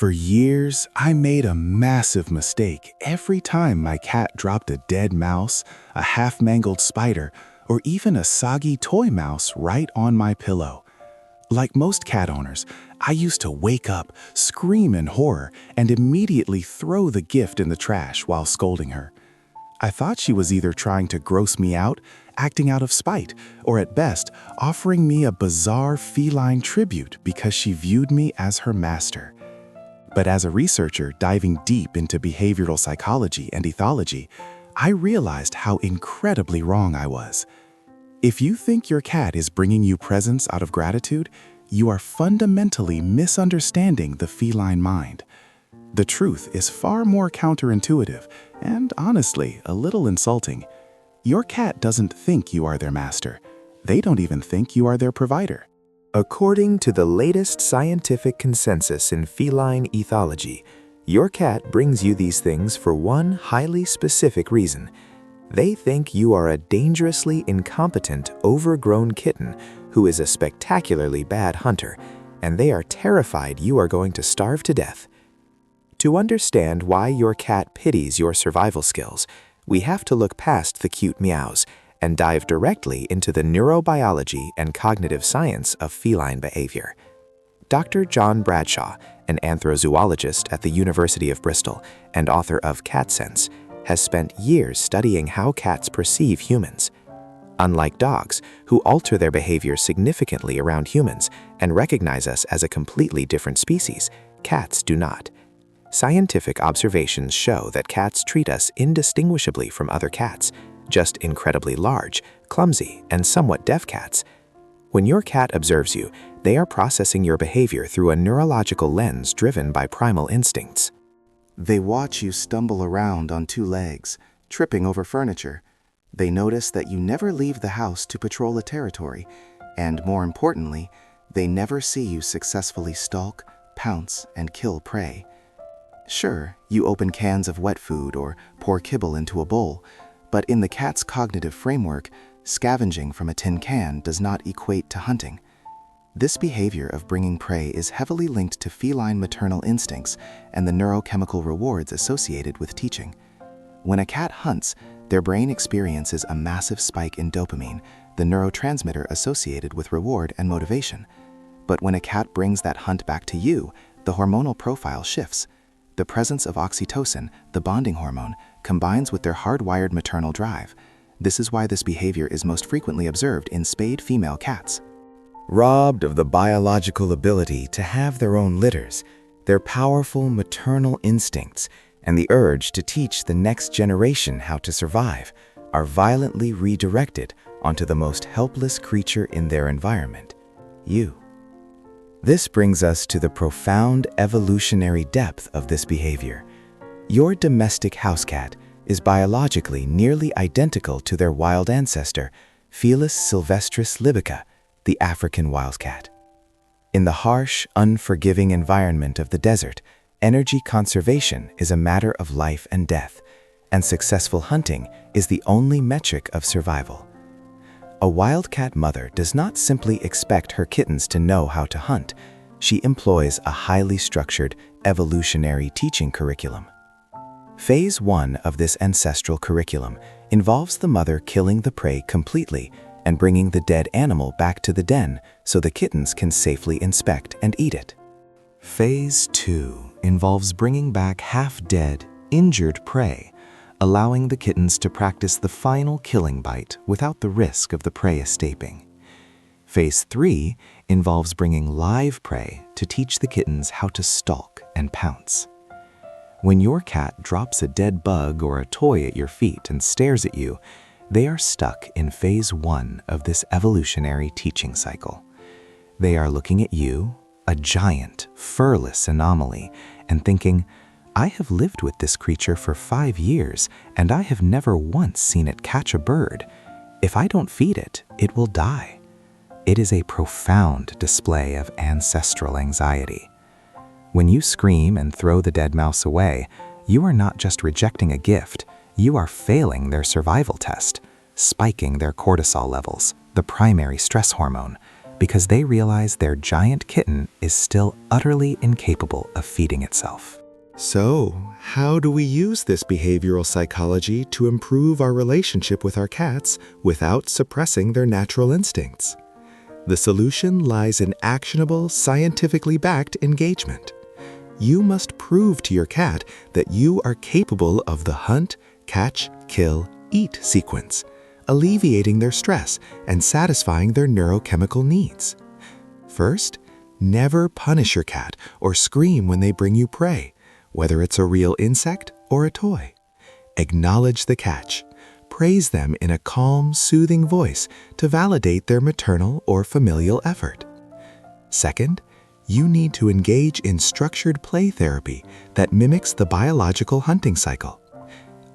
For years, I made a massive mistake every time my cat dropped a dead mouse, a half-mangled spider, or even a soggy toy mouse right on my pillow. Like most cat owners, I used to wake up, scream in horror, and immediately throw the gift in the trash while scolding her. I thought she was either trying to gross me out, acting out of spite, or at best, offering me a bizarre feline tribute because she viewed me as her master. But as a researcher diving deep into behavioral psychology and ethology, I realized how incredibly wrong I was. If you think your cat is bringing you presents out of gratitude, you are fundamentally misunderstanding the feline mind. The truth is far more counterintuitive and, honestly, a little insulting. Your cat doesn't think you are their master. They don't even think you are their provider. According to the latest scientific consensus in feline ethology, your cat brings you these things for one highly specific reason. They think you are a dangerously incompetent, overgrown kitten who is a spectacularly bad hunter, and they are terrified you are going to starve to death. To understand why your cat pities your survival skills, we have to look past the cute meows and dive directly into the neurobiology and cognitive science of feline behavior. Dr. John Bradshaw, an anthrozoologist at the University of Bristol and author of Cat Sense, has spent years studying how cats perceive humans. Unlike dogs, who alter their behavior significantly around humans and recognize us as a completely different species, cats do not. Scientific observations show that cats treat us indistinguishably from other cats, just incredibly large, clumsy, and somewhat deaf cats. When your cat observes you, they are processing your behavior through a neurological lens driven by primal instincts. They watch you stumble around on two legs, tripping over furniture. They notice that you never leave the house to patrol a territory, and more importantly, they never see you successfully stalk, pounce, and kill prey. Sure, you open cans of wet food or pour kibble into a bowl, but in the cat's cognitive framework, scavenging from a tin can does not equate to hunting. This behavior of bringing prey is heavily linked to feline maternal instincts and the neurochemical rewards associated with teaching. When a cat hunts, their brain experiences a massive spike in dopamine, the neurotransmitter associated with reward and motivation. But when a cat brings that hunt back to you, the hormonal profile shifts. The presence of oxytocin, the bonding hormone, combines with their hardwired maternal drive. This is why this behavior is most frequently observed in spayed female cats. Robbed of the biological ability to have their own litters, their powerful maternal instincts, and the urge to teach the next generation how to survive, are violently redirected onto the most helpless creature in their environment, you. This brings us to the profound evolutionary depth of this behavior. Your domestic house cat is biologically nearly identical to their wild ancestor, Felis sylvestris libica, the African wildcat. In the harsh, unforgiving environment of the desert, energy conservation is a matter of life and death, and successful hunting is the only metric of survival. A wildcat mother does not simply expect her kittens to know how to hunt. She employs a highly structured, evolutionary teaching curriculum. Phase 1 of this ancestral curriculum involves the mother killing the prey completely and bringing the dead animal back to the den so the kittens can safely inspect and eat it. Phase 2 involves bringing back half-dead, injured prey, allowing the kittens to practice the final killing bite without the risk of the prey escaping. Phase 3 involves bringing live prey to teach the kittens how to stalk and pounce. When your cat drops a dead bug or a toy at your feet and stares at you, they are stuck in phase 1 of this evolutionary teaching cycle. They are looking at you, a giant, furless anomaly, and thinking, I have lived with this creature for 5 years, and I have never once seen it catch a bird. If I don't feed it, it will die. It is a profound display of ancestral anxiety. When you scream and throw the dead mouse away, you are not just rejecting a gift, you are failing their survival test, spiking their cortisol levels, the primary stress hormone, because they realize their giant kitten is still utterly incapable of feeding itself. So, how do we use this behavioral psychology to improve our relationship with our cats without suppressing their natural instincts? The solution lies in actionable, scientifically backed engagement. You must prove to your cat that you are capable of the hunt, catch, kill, eat sequence, alleviating their stress and satisfying their neurochemical needs. First, never punish your cat or scream when they bring you prey, whether it's a real insect or a toy. Acknowledge the catch. Praise them in a calm, soothing voice to validate their maternal or familial effort. Second, you need to engage in structured play therapy that mimics the biological hunting cycle.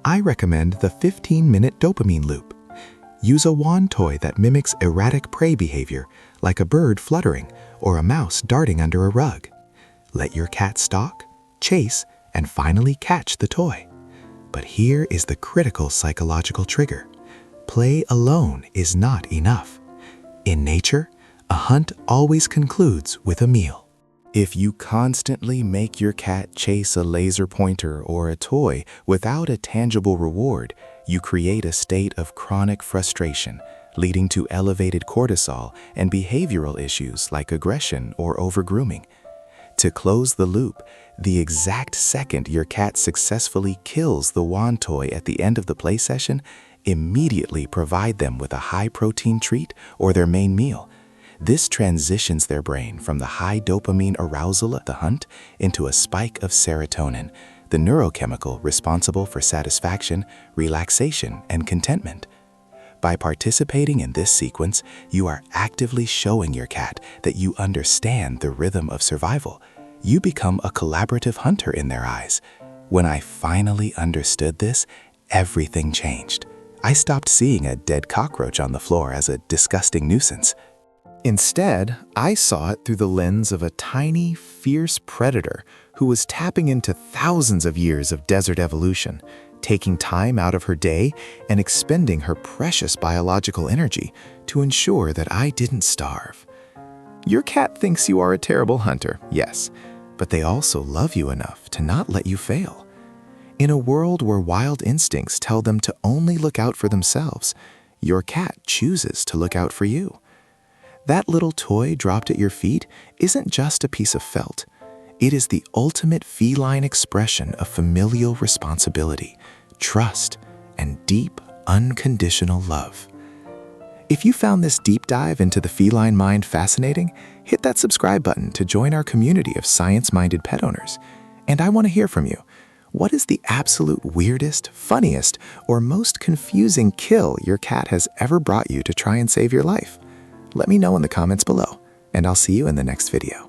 I recommend the 15-minute dopamine loop. Use a wand toy that mimics erratic prey behavior, like a bird fluttering or a mouse darting under a rug. Let your cat stalk, chase, and finally catch the toy. But here is the critical psychological trigger. Play alone is not enough. In nature, a hunt always concludes with a meal. If you constantly make your cat chase a laser pointer or a toy without a tangible reward, you create a state of chronic frustration, leading to elevated cortisol and behavioral issues like aggression or overgrooming. To close the loop, the exact second your cat successfully kills the wand toy at the end of the play session, immediately provide them with a high-protein treat or their main meal. This transitions their brain from the high dopamine arousal of the hunt into a spike of serotonin, the neurochemical responsible for satisfaction, relaxation, and contentment. By participating in this sequence, you are actively showing your cat that you understand the rhythm of survival. You become a collaborative hunter in their eyes. When I finally understood this, everything changed. I stopped seeing a dead cockroach on the floor as a disgusting nuisance. Instead, I saw it through the lens of a tiny, fierce predator who was tapping into thousands of years of desert evolution, taking time out of her day and expending her precious biological energy to ensure that I didn't starve. Your cat thinks you are a terrible hunter, yes, but they also love you enough to not let you fail. In a world where wild instincts tell them to only look out for themselves, your cat chooses to look out for you. That little toy dropped at your feet isn't just a piece of felt. It is the ultimate feline expression of familial responsibility, trust, and deep, unconditional love. If you found this deep dive into the feline mind fascinating, hit that subscribe button to join our community of science-minded pet owners. And I want to hear from you. What is the absolute weirdest, funniest, or most confusing kill your cat has ever brought you to try and save your life? Let me know in the comments below, and I'll see you in the next video.